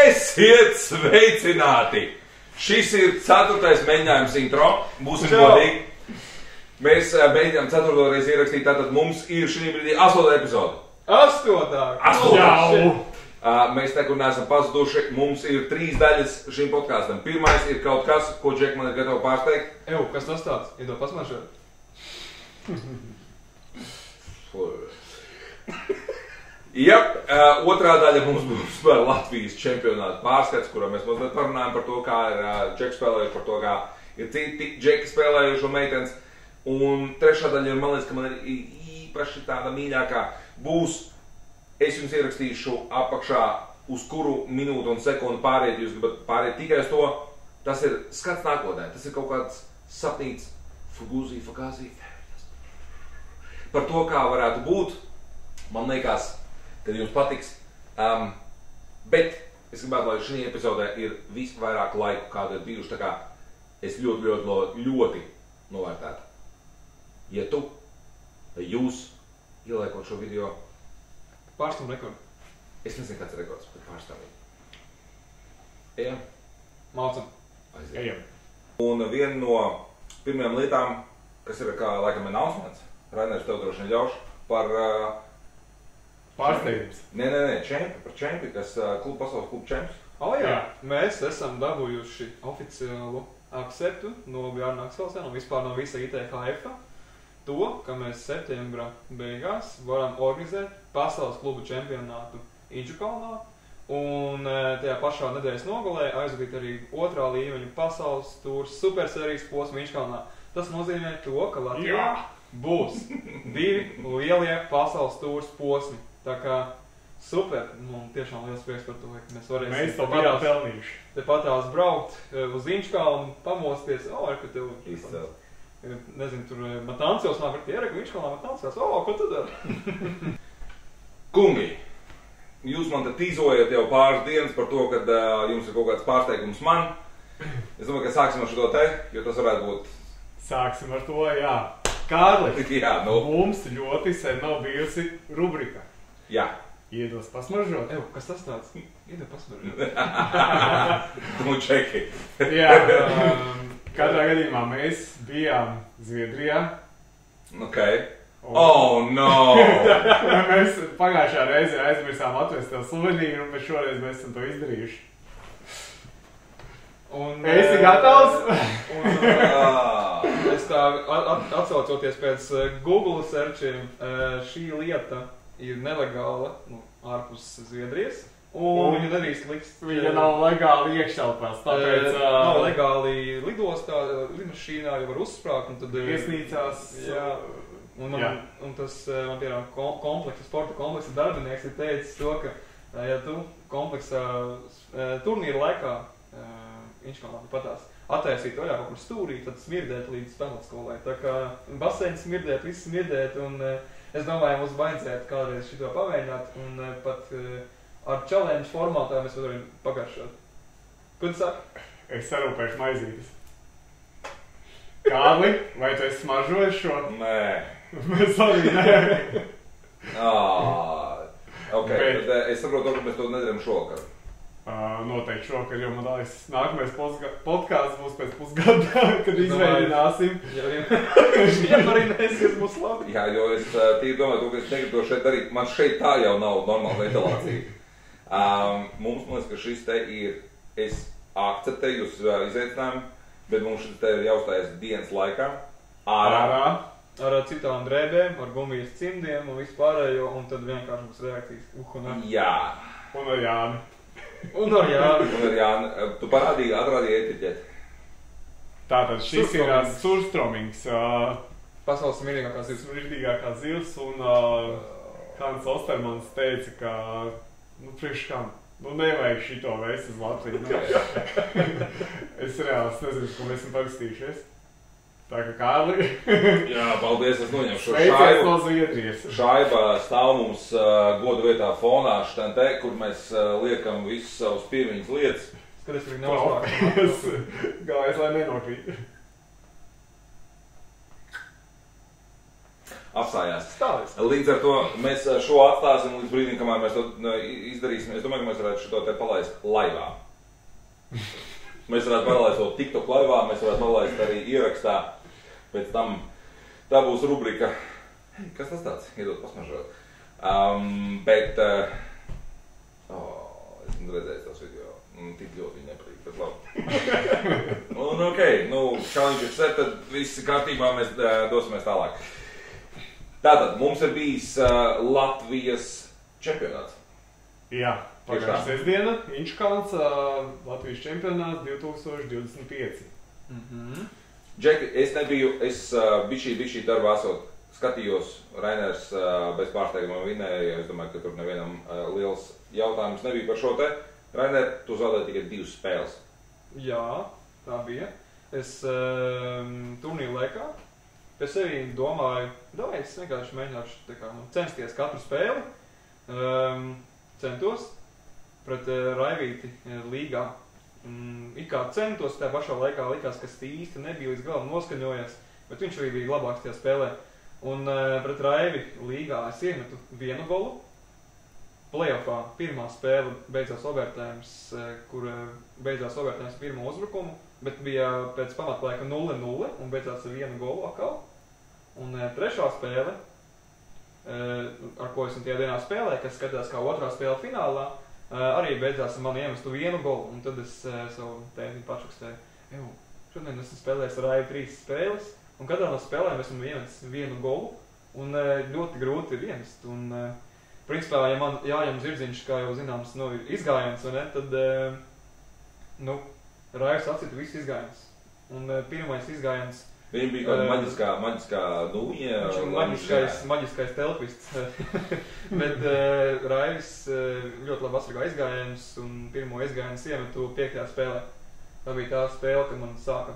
Esiet sveicināti! Šis ir 4. mēģinājums intro. Būsim godīgi. Mēs mēģinām 4. reizi ierakstīt, tātad mums ir šī brīdī 8. epizode. 8. Mēs nekur neesam pazuduši. Mums ir 3 daļas šim podkāstam. Pirmais ir kaut kas, ko Džek man ir gatava pārsteigt. Kas tas tāds? Iedod pasmaržot. Otrā daļa mums būs par Latvijas čempionātu pārskats, kurā mēs mazliet parunājam par to, kā ir Džeks spēlējuši, par to, kā ir citi Džeki spēlējuši un meitenes. Un trešā daļa ir, man liekas, ka man ir īpaši tāda mīļākā būs. Es jums ierakstīšu apakšā, uz kuru minūtu un sekundi pāriet, jūs gribat pāriet tikai uz to. Tas ir skats nākotnē, tas ir kaut kāds sapnīts Fugazi. Par to, kā varētu būt, man liekas, kad jums patiks. Bet es gribētu, lai šī epizodē ir visvairāk laiku, kāda ir bijuši, tā kā es ļoti novērtētu. Ja tu, vai jūs ieliekot šo video, Pārstāv rekordu. es nezinu, kāds ir rekords, bet pārstāvīgi. Ejam? Mācam. Aiziet. Ejam. Un viena no pirmajām lietām, kas ir kā laikam announcements, Rainers tev droši vien ļaušu, par Pārsteigums. par čempi, kas pasaules klubu čemps. Jā. Mēs esam dabūjuši oficiālu akceptu no Bjārna Akselsena un vispār no visa ITHF. To, ka mēs septembra beigās varam organizēt pasaules klubu čempionātu Inčukalnā. Un tajā pašā nedēļas nogalē aizvadīt arī 2. līmeņa pasaules tūrs supersērijas posmu Inčukalnā. Tas nozīmē to, ka Latvijā būs 2 lielie pasaules tūrs posmi. Tā kā super, man tiešām liels prieks par to, ka mēs varēsim Mēs to bijām pelnījuši. Tepatās braukt uz Inčukalnu, pamosties, ka tev Izcēl. nezinu, tur Matāncils nāk, bet ieregu Inčukalnā Matāncils, ko tu dari? Kungi, jūs man te tīzojat jau pāris dienas par to, kad jums ir kaut kāds pārsteigums man. Es domāju, ka sāksim ar šo te, jo tas varētu būt... Sāksim ar to, jā. Kārli, Jā, mums ļoti sen nav bijusi rubrika. Jā. Iedos pasmaržot. Kas tas tāds? Iedod pasmaržot. Nu, Džeki. Jā, katrā gadījumā mēs bijām Zviedrijā. Ok. Oh, no! Mēs pagājušā reize aizmirsām atvest tev suvenīru, bet šoreiz mēs esam to izdarījuši. Esi gatavs? Es tā atsaucoties pēc Google searchiem, šī lieta ir nelegāla ārpus Zviedrijas. Un viņa nedrīkst likt. Viņa nav legāli iekštelpās, tāpēc... Nav legāli lidostā, lidmašīnā jau var uzsprāgt, un tad... Viesnīcās... Jā. Un tas, man piemēram, sporta kompleksa darbinieks ir teicis to, ka, ja tu kompleksa turnīra laikā Inčukalnā patās attaisīt vaļā kaut kur stūrī, tad smirdēt līdz pamatskolai. Tā kā baseini smirdēt, viss smirdēt, un es domāju, mums vajadzētu kādreiz šito pamēģināt, un pat ar challenge formātā mēs varam pagaršot. Ko tu saki? Es sarūpēšu maizītes. Kārli, vai tu esi smaržojis šo? Nē. Mēs arī nē. Ok, bet es saprotu, ka mēs to nedaram šovakar. Noteikti šovakar, jo man liekas, nākamais podkāsts būs pēc pusgada, kad izveidināsim. Ja arī nesies būs labi. Jā, jo es tīri domāju, ka es negribu to šeit darīt. Man šeit tā jau nav normāla ventilācija. Mums, man liekas, ka šis te ir, es akceptēju uz izaicinājumu, bet mums šis te ir jāuzstājas dienas laikā. Ārā. Ar citām drēbēm, ar gumijas cimdiem un vispārējo, un tad vienkārši būs reakcijas. Jā. Un ar Jāni. Un ar Jāni. Tu atrādīji etiķeti. Tātad šis ir surstromings. Pasaules mīļākās zivs. Mīļākās zivs, un Hans Ostermans teica, ka, priekš kam, nevajag šito vēst uz Latviju. Es reāli nezinu, ko mēs esam parakstījušies. Tā kā Kārli. Jā, paldies, es noņemšu šo šaibu. No Zviedrijas. Šaiba stāv mums godu vietā fonā šitā te, kur mēs liekam visus savus pirmiņas lietas. Skaties, viņi nav slākti. Galvenais, lai nenokrīt. apstājās. Stāvis. Līdz ar to mēs šo atstāsim līdz brīdim, kamēr mēs to izdarīsim. Es domāju, ka mēs varētu šo te palaist laivā. Mēs varētu palaist to TikTok laivā, mēs varētu palaist arī ierakstā. Pēc tam tā būs rubrika. Kas tas tāds? Iedot pasmažot. Bet... es esmu redzējis tos video. Tik ļoti viņi nepatīk, bet labi. Un kā viņš ir set, tad viss kārtībā, mēs dosimies tālāk. Tātad, mums ir bijis Latvijas čempionāts. Jā, pagājušā sestdiena, Inčkalns, Latvijas čempionāts 2025. Džeki, es nebiju, bišķī darbā esot, skatījos, Rainers bez pārsteigumā vinēja, es domāju, ka tur nevienam liels jautājums nebija par šo te. Rainer, tu zaudēji tikai 2 spēles. Jā, tā bija. Es turnīru laikā pie sevi domāju, es vienkārši mēģināšu censties katru spēli. Centos pret Raivīti līgā. It kā centos, tajā pašā laikā likās, ka īsti nebija līdz galam noskaņojies, bet viņš arī bija labāks tajā spēlē. Un pret Raivi līgā es iemetu 1 golu. Playoffā pirmā spēle beidzās overtājums, kur beidzās overtājums pirmo uzbrukumu, bet bija pēc pamatlaika 0-0 un beidzās ar 1 golu atkal. Un trešā spēle, ar ko esmu tajā dienā spēlē, kas skatās kā otrā spēle finālā, arī beidzās ar mani iemestu 1 golu. Un tad es savu tēti pačukstēju, šodien esmu spēlējis ar Raivi 3 spēles, un katrā no spēlēm esmu iemetis 1 golu, un ļoti grūti ir iemest. Un, principā, ja man jāņem zirdziņš, kā jau zināms, izgājiens, vai ne, tad, Raivs atcita visu izgājiens. Un pirmais izgājiens... Viņam bija kāda maģiskā nūja... Viņš ir maģiskais telpists. Bet Raivis ļoti labi atsargā izgājienus, un pirmo izgājienus iemetu 5. spēlē. Tā bija tā spēle, kad man sāka,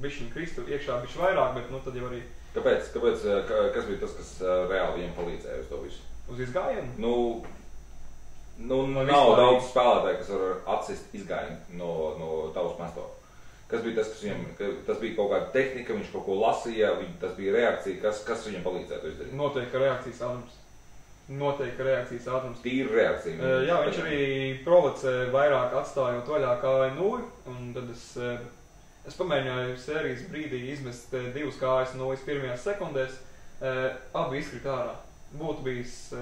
bišķiņ kristu iekšā bišķi vairāk, bet, tad jau arī... Kāpēc? Kas bija tas, kas reāli viņam palīdzēja uz to visu? Uz izgājienu? Nav daudz spēlētāji, kas var atsist izgājienu no tavas mesto. Kas bija tas, kas viņam, tas bija kaut kāda tehnika, viņš kaut ko lasīja, tas bija reakcija, kas viņam palīdzēja to izdarīt? Noteikti reakcijas ātrums. Tīra reakcija. Jā, viņš arī provocē vairāk atstājot vaļā kāju nūju, un tad es pamēģināju sērijas brīdī izmest 2 kājas nūjas pirmajās sekundēs, abi izkrīt ārā. Būtu bijis,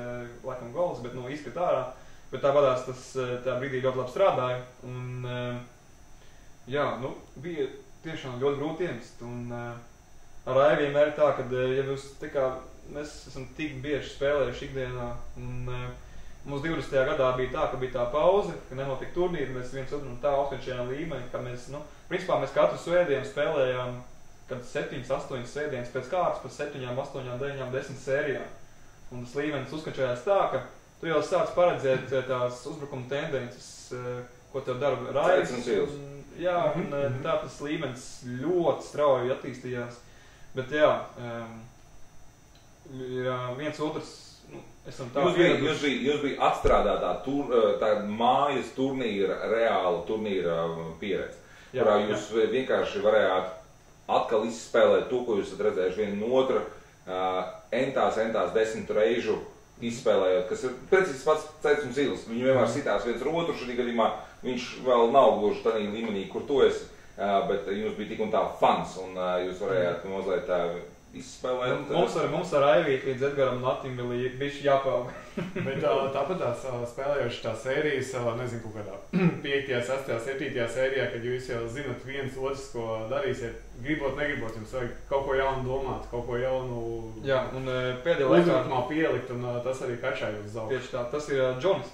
laikam, gols, bet izkrīt ārā, bet tāpatās tā brīdī ļoti labi strādāja, un bija tiešām ļoti grūti iemest, un ar Raivi vienmēr ir tā, ka, ja mēs esam tik bieži spēlējuši ikdienā, un mums 20. gadā bija tā, ka bija tā pauze, ka nenotika turnīri, mēs viens otru tā apspriekšējām līmeni, ka mēs, principā mēs katru svētdienu spēlējām, kad 7-8 svētdienas pēc kārtas, pa 7, 8, 9, 10 sērijām. Un tas līmenis uzskačējās tā, ka tu jau sāc paredzēt tās uzbrukuma tendences, ko tev dara Raivis. Jā, un tā tas līmenis ļoti strauji attīstījās. Bet jā, ir viens otrs, esam tā Jūs bija atstrādātā tā mājas turnīra, reāla turnīra pieredze, kurā jūs vienkārši varējāt atkal izspēlēt to, ko jūs esat redzējuši vienu no otra, entās 10 reižu izspēlējot, kas ir precīzi pats Ceits un Zils. Viņi vienmēr sitās viens ar otru, šī gadījumā viņš vēl nav gluži tādā līmenī, kur tu esi, bet jums bija tik un tā fans, un jūs varējāt mazliet izspēlēt. Mums ar Aivīti līdz Edgaram un Latim bija bišķi jāpauga. Bet tāpat spēlējuši tā sērijas, nezinu, kaut kādā 5., 6., 7. sērijā, kad jūs jau zinat viens otrs, ko darīsiet, gribot, negribot, jums vajag kaut ko jaunu domāt, kaut ko jaunu uzbrukumā pielikt, un tas arī kačā jūs zaudēt. Tieši tā, tas ir Džonis.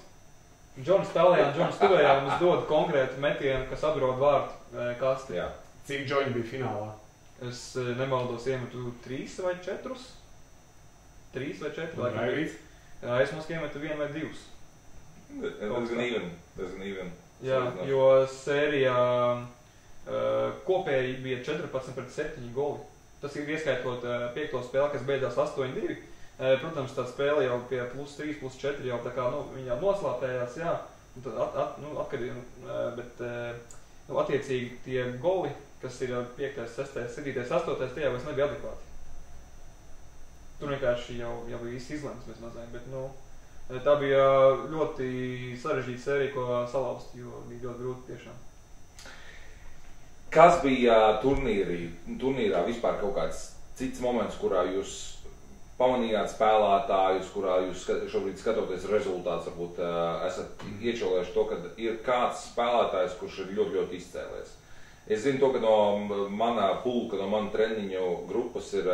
Džonis tālējā un Džonis tuvējā mums dod konkrētu metienu, kas apdraud vārtu kasti. Jā. Cik Džoni bija finālā? Es nemaldos iemetu 3 vai 4. 3 vai 4. Un Raivīts? Es mums iemetu 1 vai 2. Diezgan even. Jā, jo sērijā kopēji bija 14-7 goli. Tas ir ieskaitot 5. spēli, kas beidzās 8-2. Protams, tā spēle jau pie +3, +4 jau tā kā, viņa jau noslāpējās, jā. Un tad atkarīgi, bet attiecīgi tie goli, kas ir 5., 6., 7., 8., tie jau vairs nebija adekvāti. tur vienkārši jau bija viss izlemts mēs mazāk, bet, nu, tā bija ļoti sarežģīta sērija, ko salauzt, jo bija ļoti grūti tiešām. Kas bija turnīrā vispār kaut kāds cits moments, kurā jūs pamanījāt spēlētājus, kurā jūs šobrīd skatoties rezultātus, varbūt esat iečolējuši to, ka ir kāds spēlētājs, kurš ir ļoti, ļoti izcēlies? Es zinu to, ka no mana pulka, no mana treniņu grupas ir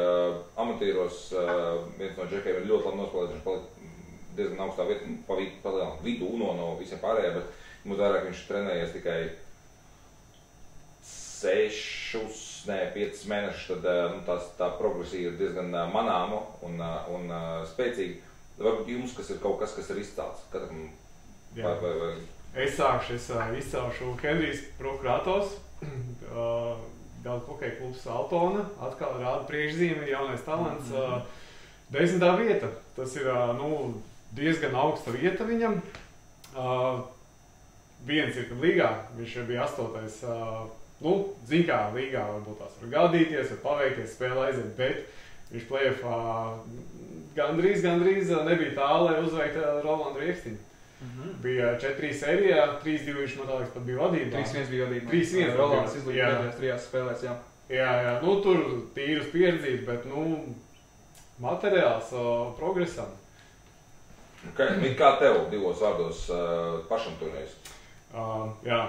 amatīros, viens no džekiem ir ļoti labi nospēlēts, viņš palika diezgan augstā vidū no visiem pārējiem, bet mums vairāk viņš trenējies tikai 5 mēnešus, tad tā progresija ir diezgan manāma un spēcīga. Varbūt jums, kas ir kaut kas ir izcēlts? Vai... Es izcelšu Henrijs Prokuratos, Gadu hokeja klubs Altona, atkal rāda priekšzīmi, jaunais talants, 10. vieta. Tas ir diezgan augsta vieta viņam. Viens ir līgā, viņš bija 8. Zin kā līgā varbūt tās var gadīties, var paveikties, spēlē aiziet, bet viņš play-offā gandrīz nebija tālu, lai uzveiktu Rolandu Riekstiņu. Bija 4-3 sērijā, 3-2 viņš man tālāk pat bija vadībā. 3-1 bija vadībā. 3-1 Rolands izlīja pēdējās 3 spēlēs, jā. Jā, tur tīrus pieredzīt, bet, materiāls progresam. Kā tev 2 vārdos pašam turnīrs? Jā.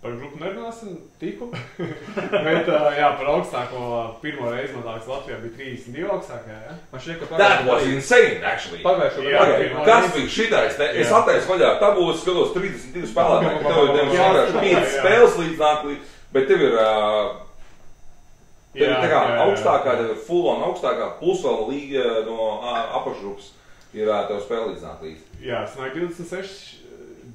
Par grupu nerunāsim tiku, bet par augstāko pirmo reizi man liekas Latvijā bija 32 augstākajā, ja? Man šķiet, ka That was insane, actually. Kas bija šitais? Es attaisu vaļā tabulas, skatos 32 spēlētāji, ka tev ir vienkārši 5 spēles līdz nāk, bet tev ir tā kā augstākā, tev ir full on augstākā, plus vēl līga no apakšgrupas ir tev spēle līdz nāk līdz. Jā, es nāk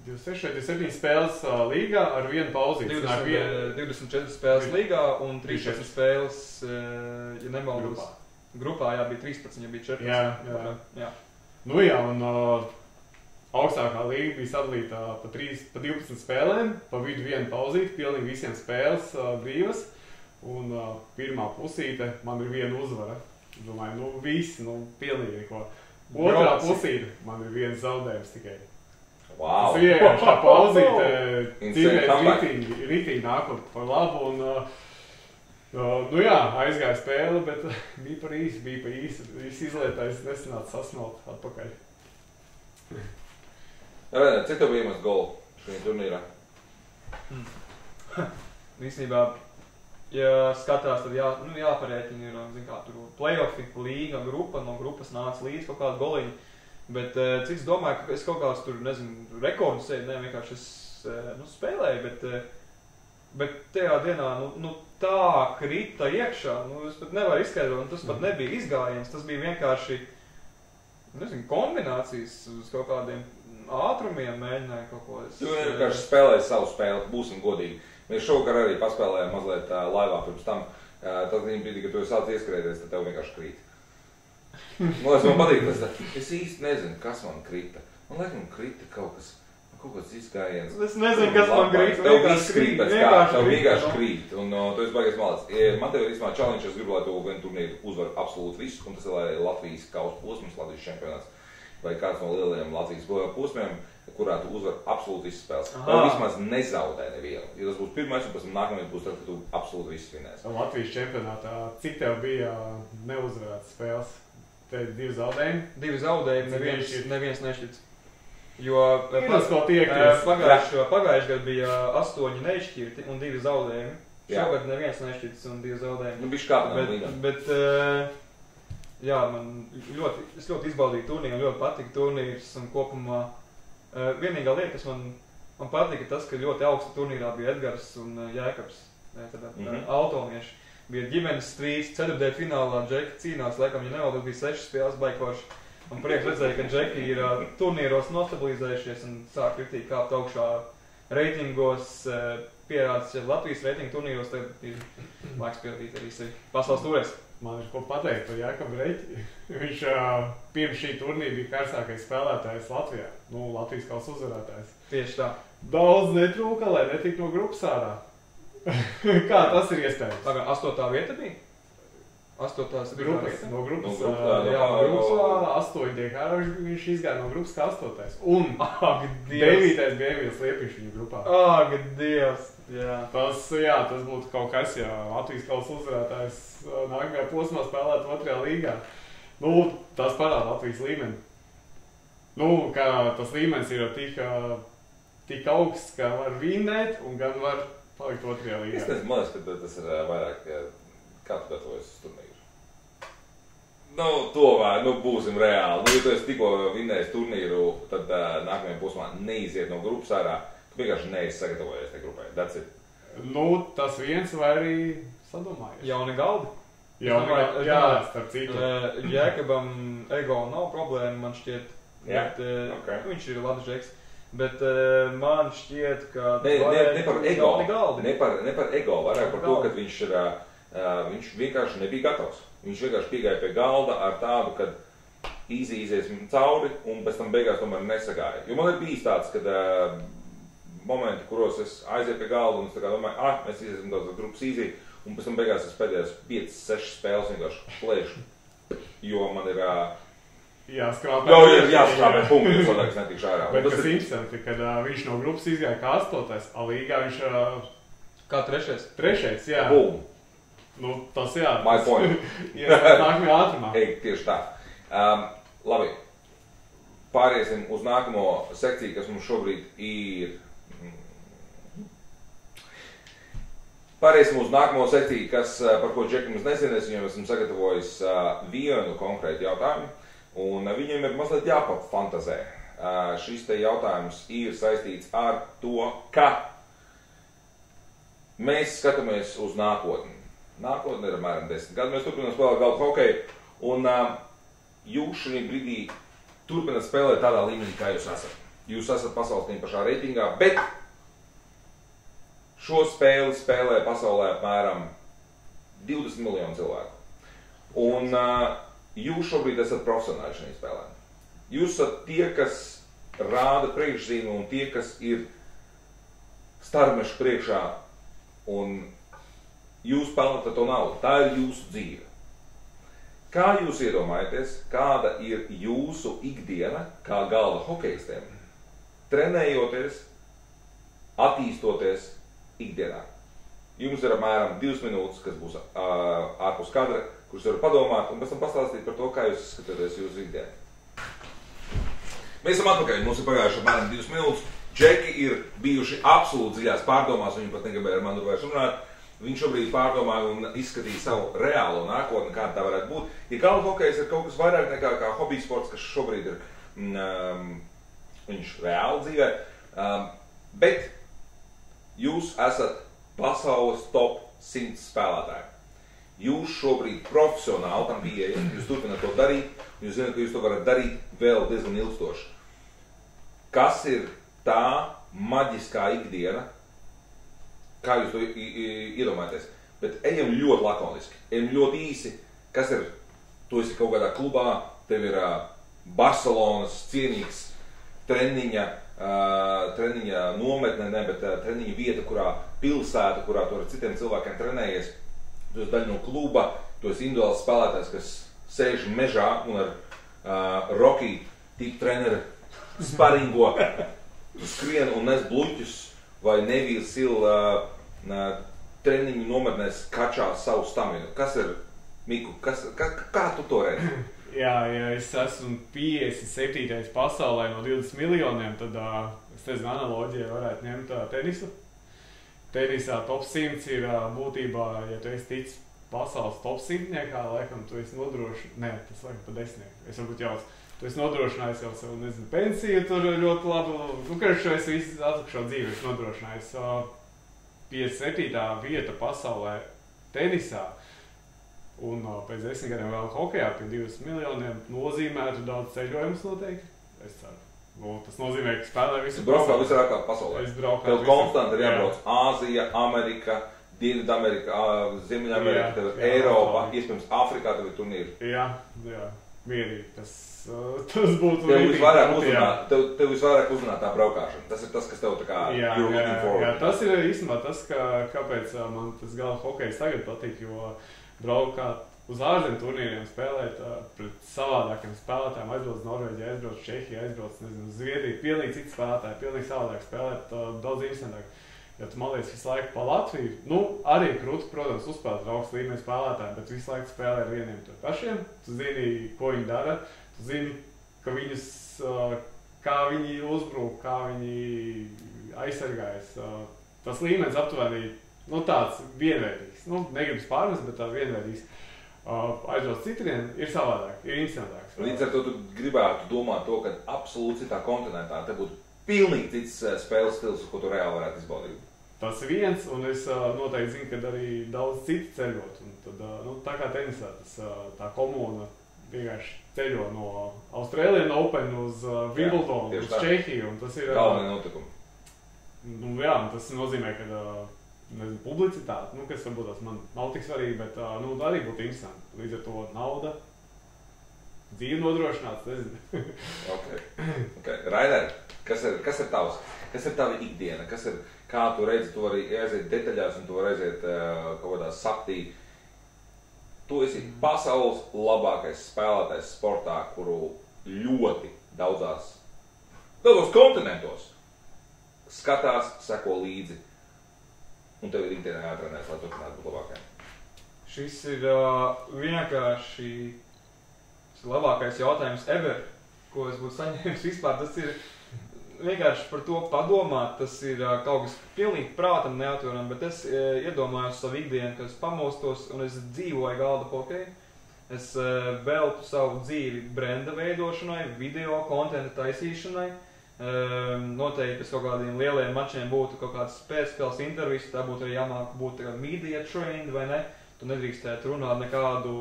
27 spēles līgā ar vienu pauzīti. 24 spēles līgā un 13 spēles, ja nemaldos, grupā bija 13, ja bija 14. Jā. Un augstākā līga bija sadalīta pa 12 spēlēm, pa vidu vienu pauzīti, pilnīgi visiem spēles brīvas. Un pirmā pusīte man ir viena uzvara. Domāju, pilnīgi neko. Otrā pusīte man ir viens zaudējums tikai. Wow. Tas vienkārši tā pauzīte, cīnēs ritīgi nākot par labu un, aizgāja spēle, bet bija par īsi, viss izlietājs nesanāca sasmelt atpakaļ. Cik tev bija iemest golu šajā turnīrā? Īstenībā, ja skatās, tad jāparēķina ir, zin kā, tur play-offi, līga, grupa, no grupas nāca līdz kaut kādu goliņu. Bet cik es domāju, ka es kaut kāds tur, rekordu sēdu, vienkārši es spēlēju, bet tajā dienā, tā krita iekšā, es pat nevaru izskaidrot, un tas pat nebija izgājiens, tas bija vienkārši, kombinācijas uz kaut kādiem ātrumiem mēģināju kaut ko. Tu vienkārši spēlēji savu spēli, būsim godīgi. Mēs šovakar arī paspēlējām mazliet laivā pirms tam, tad brīdī, kad tu sāc ieskrēties, tad tev vienkārši krīt. Man patīk, es īsti nezinu, kas man krita. Man laikam krita kaut kāds izgājiens. Es nezinu, kas man krita. Tev viss krīt pēc kā, tev vienkārši krīt. Un tu esi baigais malāts. Man tev ir īstenībā challenge, es gribu, lai tu vienu turnīru uzvar absolūti visu, un tas ir lai Latvijas kausa posms, Latvijas čempionāts, vai kāds no lielajiem Latvijas posmiem, kurā tu uzvar absolūti visas spēles. Vai vismaz nezaudē nevienu. Ja tas būs pirmais, un pēc tam nākamais būs tad, ka tu absolūti visu vinēsi. Latvijas čempionātā, cik tev bija neuzvarētas spēles? Te ir 2 zaudējumi. 2 zaudējumi, neviens nešķits. Jo pagājuši gadu bija 8 neizšķirti un 2 zaudējumi. Šogad neviens nešķits un 2 zaudējumi. Bišķi kāpinām līgā. Bet, es ļoti izbaudīju turnīru, ļoti patika turnīrs un kopumā. Vienīgā lieta, kas man patika, tas, ka ļoti augsta turnīrā bija Edgars un Jēkabs, Altonieši. Bija ģimenes strīds, 4. finālā Džeki cīnās, laikam, ja nevaldos, bija 6 spēles baigforši. Un prieks redzēja, ka Džeki ir turnīros nostabilizējušies un sāk kritīgi kāpt augšā reitingos, pierādis, ja Latvijas reitingu turnīros, tad ir laiks pierādīt arī sevi pasaules tūrēs. Man ir ko pateikt par Jākabu Reiti. Viņš pirms šī turnīra bija karstākais spēlētājs Latvijā. Latvijas kausa uzvarētājs. Tieši tā. Daudz netrūka, lai netiktu no grupas ārā. Kā tas ir iespējams? Tagad 8. vieta bija? Astotās grupas, no grupas, jā, no grupas 8 tiek ārā, viņš izgāja no grupas kā 8. Un Ak, 9. bija Emīls Liepiņš viņa grupā. Ak, Dievs! Jā. Tas būtu kaut kas, ja Latvijas kausa uzvarētājs nākamajā posmā spēlētu 2. līgā. Nu, tas parāda Latvijas līmeni. Nu, ka tas līmenis ir tik augsts, ka var vinnēt un gan var palikt 2. līgā. Es nezinu, man liekas, ka tas ir vairāk, kā tu gatavojies uz turnīru. Nu, to vai, būsim reāli. Ja tu esi tikko vinnējis turnīru, tad nākamajā posmā neiziet no grupas ārā. Tu vienkārši neesi sagatavojies tai grupai. That's it. Nu, tas viens vai arī sadomājies. Jauni galdi. Jā, starp citu. Jēkabam ego nav problēma, man šķiet. Jā, bet, okay. Viņš ir labs džeks. Bet man šķiet, ka... Ne par ego. Galdi. Ne par ego, vairāk par to, ka viņš vienkārši nebija gatavs. Viņš vienkārši piegāja pie galda ar tādu, ka easy izies cauri un pēc tam beigās tomēr nesagāja. Jo man ir bijis tāds, kad momenti, kuros es aizieju pie galda un es tā kā domāju, mēs iziesim daudz grupas easy un pēc tam beigās es pēdējās 5-6 spēles vienkārši plēšu, jo man ir... Jāskrāpē punkti, jo es netikšu ārā. Bet kas interesanti, kad viņš no grupas izgāja kā 8. A līgā viņš... Kā 3. 3. jā. Boom. Nu, tas jā. My point. Nākamajā ātrumā. Tieši tā. Labi. Pāriesim uz nākamo sekciju, kas mums šobrīd ir... Pāriesim uz nākamo sekciju, par ko Džeki mums nezinās, viņam esam sagatavojis vienu konkrētu jautājumu, un viņiem ir mazliet jāpafantazē. Šis te jautājums ir saistīts ar to, ka mēs skatāmies uz nākotni. Nākotne ir apmēram 10 gadu. Mēs turpinām spēlēt galdu hokeju, un jūs šī brīdī turpināt spēlēt tādā līmenī, kā jūs esat. Jūs esat pasaules pašā reitingā, bet šo spēli spēlē pasaulē apmēram 20 miljonu cilvēku. Un jūs šobrīd esat profesionāļi šajā spēlē. Jūs esat tie, kas rāda priekšzīmi un tie, kas ir starmešu priekšā un jūs pelnat to naudu. Tā ir jūsu dzīve. Kā jūs iedomājaties, kāda ir jūsu ikdiena kā galda hokejistiem, trenējoties, attīstoties ikdienā? Jums ir apmēram 2 minūtes, kas būs ārpus kadra, kurš var padomāt un pēc tam pastāstīt par to, kā jūs skatāties jūsu ikdienu. Mēs esam atpakaļ, mums ir pagājuši apmēram 2 minūtes. Džeki ir bijuši absolūti dziļās pārdomās, viņi pat negribēja ar mani vairs runāt. Viņš šobrīd pārdomāja un izskatīja savu reālo nākotni, kāda tā varētu būt. Ja galda hokejs ir kaut kas vairāk nekā hobby sports, kas šobrīd ir viņš reāli dzīvē, bet jūs esat pasaules top 100 spēlētāji. Jūs šobrīd profesionāli tam pieejat, jūs turpināt to darīt, un jūs zināt, ka jūs to varat darīt vēl diezgan ilgstoši. Kas ir tā maģiskā ikdiena, kā jūs to iedomājaties? Bet ejam ļoti lakoniski, ejam ļoti īsi, kas ir, tu esi kaut kādā klubā, tev ir Barcelonas cienīgs treniņa nometne, bet treniņa vieta, pilsēta, kurā tu ar citiem cilvēkiem trenējies. Tu esi daļa no kluba, tu esi individuāls spēlētājs, kas sēž mežā un ar Rocky tipu treneri sparingo. Tu skrien un nes bluķus vai Neville Sil treniņu nometnēs kačā savu staminu. Kas ir, Miku, kā tu to redzi? Jā, ja es esmu 57. pasaulē no 20 miljoniem, tad es nezinu, analoģija varētu ņemt tenisu. Tenisā top 100 ir būtībā, ja tu esi ticis pasaules top 100-niekā, laikam tu esi tas laikam pa 10. Es varbūt jauc, tu esi nodrošinājis jau savu, nezinu, pensiju, tur ļoti labu, karšu es visu atlikušo dzīvi esi nodrošinājis. 57. vieta pasaulē tenisā un pēc 10 gadiem vēl hokejā pie 20 miljoniem nozīmētu daudz ceļojumus noteikti, es ceru. Tas nozīmē, ka spēlē visu braukā visvairākā pasaulē. Tev konstanti ir jābrauc Āzija, Amerika, Dienvidamerika, Ziemeļamerika, tev ir Eiropa, iespējams Afrikā tev ir turnīri. Jā, mierīgi. Tas būtu Tev visvairāk uzrunā tā braukāšana. Tas ir tas, kas tev tā kā you're looking forward. Jā, tas ir īstenībā tas, kāpēc man tas galda hokejs tagad patīk, jo braukāt uz ārzemju turnīriem spēlēt pret savādākiem spēlētājiem, aizbrauc uz Norvēģiju, aizbrauc uz Čehiju, aizbrauc, nezinu, uz Zviedriju, pilnīgi citi spēlētāji, pilnīgi savādāk spēlēt, daudz interesantāk. Ja tu maliec visu laiku pa Latviju, nu, arī krūti, protams, uzspēlēt ar augstu līmeni spēlētājiem, bet visu laiku spēlē ar vieniem tur pašiem. Tu zini, ko viņi dara, tu zini, ka viņus, kā viņi uzbruk, kā viņi aizsargājas. Tas līmenis aptuveni, nu, tāds vienveidīgs. Nu, negribas pārmest, bet tā vienveidīgs. Aizbrauc citiem ir savādāk, ir interesantāks. Līdz ar to tu gribētu domāt to, ka absolūti citā kontinentā te būtu pilnīgi cits spēles stils, ko tu reāli varētu izbaudīt. Tas ir viens, un es noteikti zinu, ka arī daudz citu ceļot. Un tad, nu, tā kā tenisā, tā komuna vienkārši ceļo no Australian Open uz Wimbledonu, uz Čehiju. Un tas ir galvenie notikumi. Nu, jā, tas nozīmē, ka nezinu, publicitāte, nu, kas varbūt tas man nav tik svarīgi, bet nu, arī būtu interesanti. Līdz ar to nauda, dzīve nodrošināts, nezinu. Okay. Rainer, kas ir tavs? Kas ir tava ikdiena? Kā tu redzi, tu vari aiziet detaļās un tu vari aiziet kaut kādā saptī. Tu esi pasaules labākais spēlētājs sportā, kuru ļoti daudzos kontinentos skatās, seko līdzi. Un tev ir ikdienā jātrenēs, lai turpinātu būt labākajiem. Šis ir vienkārši labākais jautājums ever, ko es būtu saņēmis vispār. Tas ir vienkārši par to padomāt, tas ir kaut kas pilnīgi prātam neatveram, bet es iedomājos savu ikdienu, ka es pamostos un es dzīvoju galda hokeju. Es veltu savu dzīvi brenda veidošanai, video kontenta taisīšanai. Noteikti pēc kaut kādiem lieliem mačiem būtu kaut kāds pēcspēles intervijas, tā būtu arī jāmāk būt media trained vai ne. Tu nedrīkstētu runāt nekādu,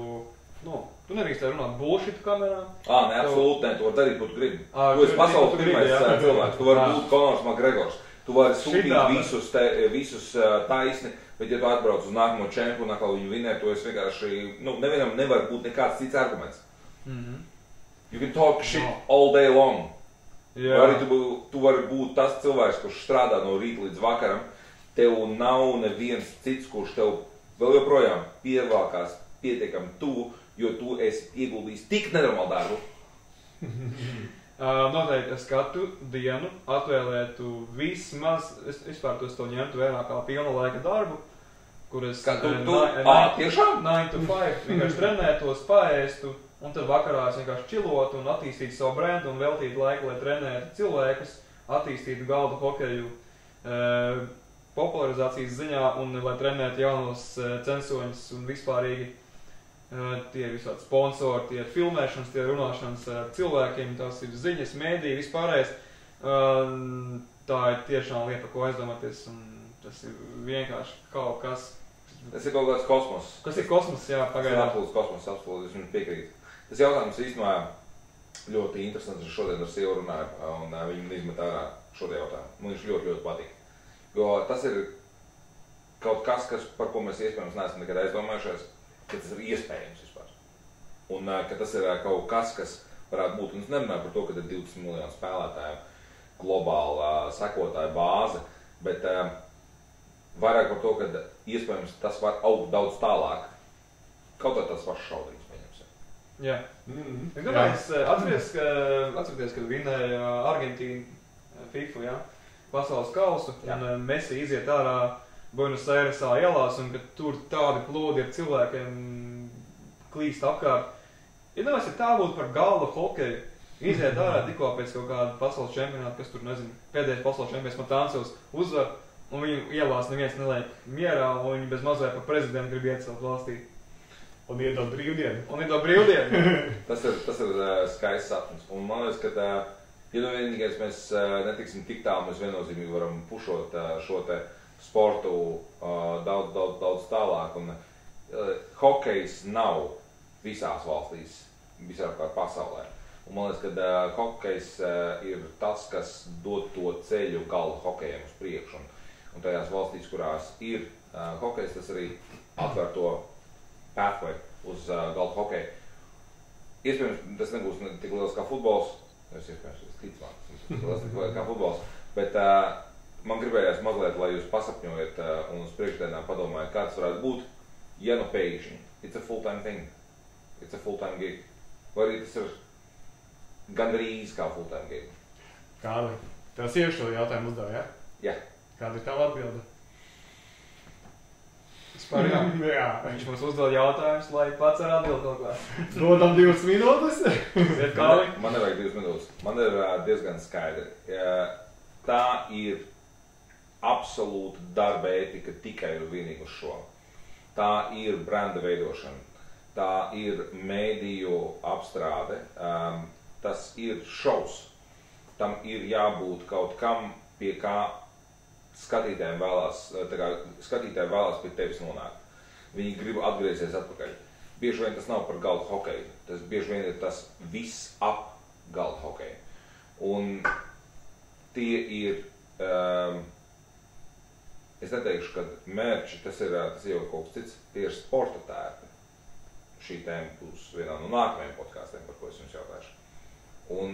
tu nedrīkstētu runāt bullshit kamerā. Ne, absolūti ne, tu vari darīt, ko tu gribi. Tu esi pasaules pirmais cilvēks, tu vari būt Conors McGregors. Tu vari sūtīt visus taisni, bet ja tu atbrauc uz nākamo čempionu, atkal viņu vinēt, tu esi vienkārši, nevienam nevar būt nekāds cits arguments. You can talk shit all day long. Arī tu vari būt tas cilvēks, kurš strādā no rīta līdz vakaram, tev nav neviens cits, kurš tev vēl joprojām pievākās pietiekami tuvu, jo tu esi ieguldījis tik nenormālu darbu. Noteikti es katru dienu atvēlētu vismaz, es vispār to ņemtu vērā kā pilna laika darbu, kur es tiešām? 9 to 5 vienkārši trenētos, paēstu, un tad vakarā es vienkārši čilotu un attīstītu savu brendu un veltītu laiku, lai trenētu cilvēkus, attīstītu galda hokeju popularizācijas ziņā un lai trenētu jaunos censoņus un vispārīgi tie ir visādi sponsori, tie ir filmēšanas, tie ir runāšanas ar cilvēkiem, tās ir ziņas, mēdī, vispārējais. Tā ir tiešām lieta, ko aizdomāties, un tas ir vienkārši kaut kas. Tas ir kaut kāds kosmos. Kas ir kosmos, jā, pagaidām. Tas ir kosmos, absolūti, es viņu piekrītu. Tas jautājums īstenībā ļoti interesants, es šodien ar sievu runāju, un viņi izmet ārā šodien jautājumu. Man viņš ļoti, ļoti patīk. Jo tas ir kaut kas, par ko mēs iespējams neesam nekad aizdomājušies, ka tas ir iespējams vispār. Un ka tas ir kaut kas varētu būt, un es nerunāju par to, ka ir 20 miljonu spēlētāju globāla sekotāja bāze, bet vairāk par to, ka iespējams tas var augt daudz tālāk. Kaut kā tas pašs šaudrīgs, pieņemsim. Jā. Es domāju, atcerieties, kad vinēja Argentīna FIFA, jā, pasaules kausu, un Messi iziet ārā Buenos Airesā ielās, un kad tur tādi plūdi ar cilvēkiem klīst apkārt. Iedomājieties, ja tā būtu par galda hokeju, iziet ārā tikko pēc kaut kāda pasaules čempionāta, kas tur, nezinu, pēdējais pasaules čempions Matāncevs uzvar, un viņu ielās neviens neliek mierā, un viņi bez mazliet par prezidentu grib iecelt valstī. Un iedod brīvdienu. Tas ir skaists sapnis. Un man liekas, ka ja vienīgais mēs netiksim tik tālu, mēs viennozīmīgi varam pušot šo te sportu daudz tālāk. Un hokejs nav visās valstīs, visapkārt pasaulē. Un man liekas, ka hokejs ir tas, kas dod to ceļu galda hokejiem uz priekšu. Un tajās valstīs, kurās ir hokejs, tas arī atver to pathway uz galda hokeju. Iespējams, tas nebūs tik liels kā futbols, kā futbols, bet man gribējās mazliet, lai jūs pasapņojat un uz priekšdienā padomājat, kāds varētu būt, ja nu pēkšņi. It's a full-time thing. it's a full-time gig. Vai arī tas ir gandrīz kā full-time gig? Kādi? Tev sieviešu šo jautājumu uzdev, ja? Jā. Kāda ir tava atbilde? Vispār jā. Jā. Viņš mums uzdod jautājumus, lai pats ar atbildi kaut kā. Dodam 2 minūtes. Iet kāli? Man nevajag 2 minūtes. Man ir diezgan skaidri. Tā ir absolūta darba ētika tikai un vienīgi uz šo. Tā ir brenda veidošana. Tā ir mēdīju apstrāde. Tas ir šovs. Tam ir jābūt kaut kam, pie kā skatītājiem vēlās pie tevis nonākt. Viņi grib atgriezties atpakaļ. Bieži vien tas nav par galdu hokeju. Tas bieži vien ir tas viss ap galdu hokeju. Un tie ir, es neteikšu, ka mērķi, tas ir jau kaut kas cits, tie ir sporta tērpi. Šī tēma būs vienā no nākamajiem podkāstiem, par ko es jums jautāšu. Un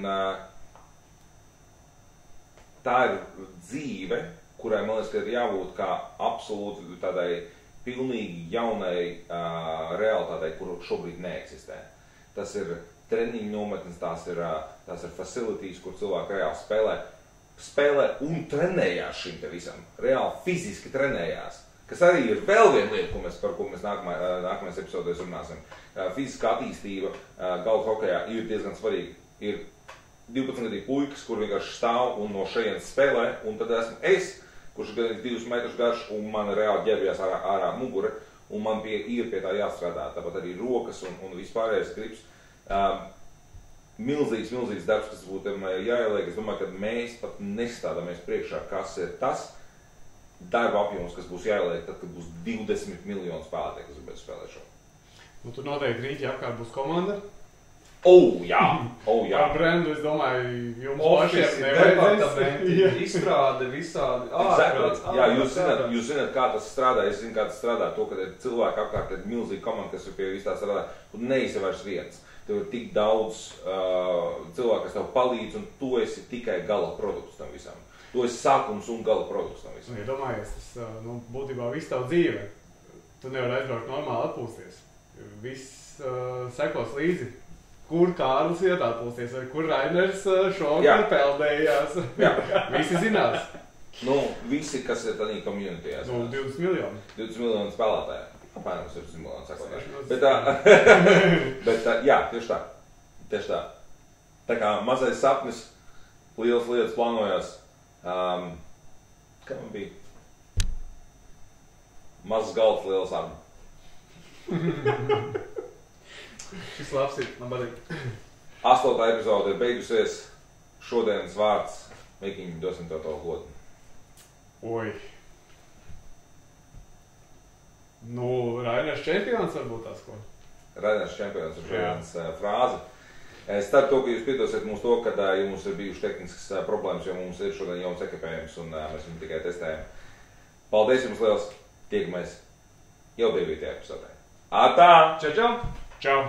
tā ir dzīve, kurai, man liekas, ka ir jābūt kā absolūti tādai pilnīgi jaunai realitātei, kuru šobrīd neeksistē. Tas ir treniņu nometnes, tās ir facilities, kur cilvēki reāli spēlē un trenējās šim te visam. Reāli fiziski trenējās. Kas arī ir vēl viena lieta, par ko mēs nākamajās epizodēs runāsim. Fiziska attīstība galdu hokejā ir diezgan svarīga. Ir 12-gadīgi puikas, kur vienkārši stāv un no šejienes spēlē, un tad esmu es, kurš ir 2 metrus garš, un man reāli ģērbjās ārā mugure, un man ir pie tā jāstrādā, tāpat arī rokas un vispārējais grips. Milzīgs darbs, kas būtu jāieliek. Es domāju, ka mēs pat nestādāmies priekšā, kas ir tas darba apjoms, kas būs jāieliek, tad, kad būs 20 miljonu spēlētāji, kas gribētu spēlēt šo. Nu, tur noteikti rīķi apkārt būs komanda. Jā. Ar brendu, es domāju, jums pašiem nevajadzēs. Izstrāde visādi. Jā, jūs zināt, kā tas strādā. Es zinu, kā tas strādā. To, ka cilvēki apkārt ir milzīgi komanda, kas ir pie vis tā strādā. Un neesi vairs viens. Tev ir tik daudz cilvēku, kas tev palīdz, un tu esi tikai gala produkts tam visam. Tu esi sākums un gala produkts tam visam. Ja domājies, tas būtībā viss tavu dzīve. Tu nevari aizbraukt normāli atpūsties. Viss sekos līdzi. Kur Kārlis iet atpūsties, vai kur Rainers šogad peldējās. Visi zinās. Visi, kas ir tādā communityjā. 20 miljoni. 20 miljoni spēlētāji. Apmēram 17 miljoni sekotāji. Bet jā, tieši tā. Tā kā mazais sapnis, lielas lietas plānojās. Kā man bija? Mazs galds, liels sapnis. Šis labs ir, man patīk. 8. epizode ir beigusies. Šodienas vārds Mikiņi, dosim to godu. Oi. Rainers čempions varbūt tās ko? Rainers čempions ir šodienas frāze. Es ceru to, ka jūs piedosiet mums to, ka jums ir bijuši tehniskas problēmas, jo mums ir šodien jauns ekipējums un mēs viņu tikai testējam. Paldies jums liels. Tiekamies jau 9. epizodē. Atā! Čau! Čau!